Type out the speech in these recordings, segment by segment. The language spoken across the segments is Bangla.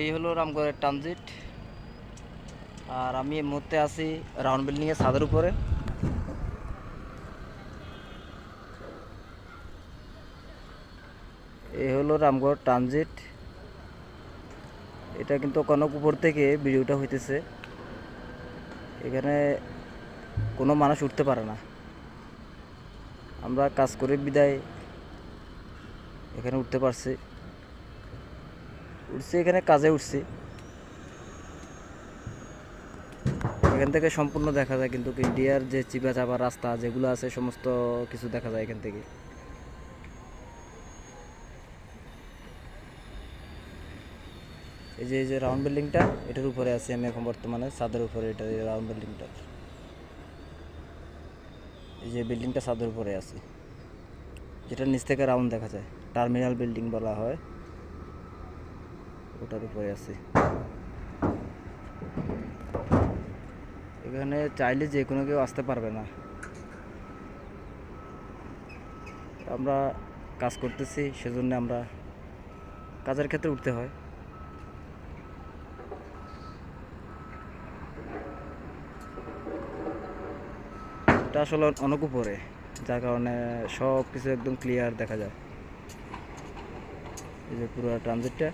এই হলো রামগড়ের ট্রানজিট। আর আমি এই মুহূর্তে আছি রাউন্ড বিল্ডিং এর ছাদের উপরে। এই হলো রামগড় ট্রানজিট। এটা কিন্তু অনেক উপর থেকে ভিডিওটা হইতেছে। এখানে কোনো মানুষ উঠতে পারে না। আমরা কাজ করে বিদায় এখানে উঠতে পারছি। এখানে কাজে উঠছি। এখান থেকে সম্পূর্ণ দেখা যায় কিন্তু ইন্ডিয়ার যে চিপা চাপা রাস্তা যেগুলো আছে সমস্ত কিছু দেখা যায় এখান থেকে। এই যে রাউন্ড বিল্ডিংটা, এটার উপরে আছি আমি এখন বর্তমানে, ছাদের উপরে। এটা রাউন্ড বিল্ডিংটা, এই যে বিল্ডিংটা ছাদের উপরে আছে, যেটা নিচ থেকে রাউন্ড দেখা যায়, টার্মিনাল বিল্ডিং বলা হয়, ওটার উপরে আছে। এখানে চাইলে যে কোনো কেউ আসতে পারবে না। আমরা কাজ করতেছি, সেজন্য আমরা কাজের ক্ষেত্রে উঠতে হয়। এটা আসলে অনেক উপরে, যার কারণে সব কিছু একদম ক্লিয়ার দেখা যায়। এই যে পুরো ট্রানজিটটা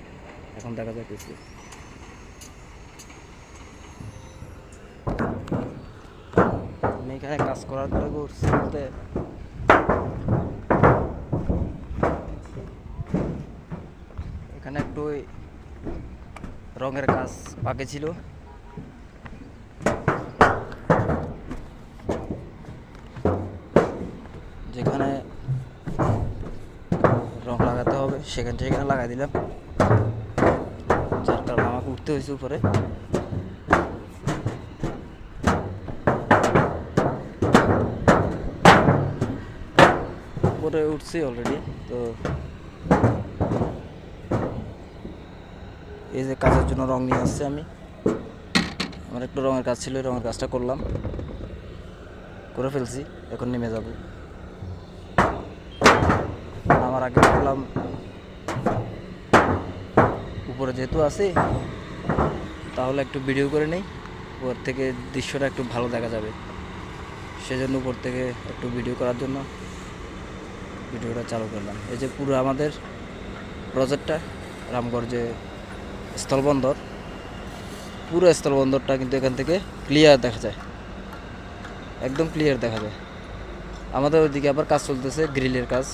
এখন দেখা যাইতেছে। আমি এখানে কাজ করার পরে করছি বলতে এখানে একটু রঙের কাজ বাকি ছিল। যেখানে রং লাগাতে হবে সেখানে লাগাই দিলাম, যার কারণে আমাকে উঠতে হয়েছে উপরে। উপরে উঠছি অলরেডি। তো এই যে কাজের জন্য রং নিয়ে আসছি আমি। আমার একটু রঙের কাজ ছিল, রঙের কাজটা করে ফেলছি। এখন নেমে যাব। আমার আগে ভাবলাম উপরে যেহেতু আছি তাহলে একটু ভিডিও করে নেই, উপর থেকে দৃশ্যটা একটু ভালো দেখা যাবে। সেজন্য উপর থেকে একটু ভিডিও করার জন্য ভিডিওটা চালু করলাম। এই যে পুরো আমাদের প্রজেক্টটা, রামগড় যে স্থলবন্দর, পুরো স্থলবন্দরটা কিন্তু এখান থেকে ক্লিয়ার দেখা যায়, একদম ক্লিয়ার দেখা যায়। আমাদের ওইদিকে আবার কাজ চলতেছে, গ্রিলের কাজ।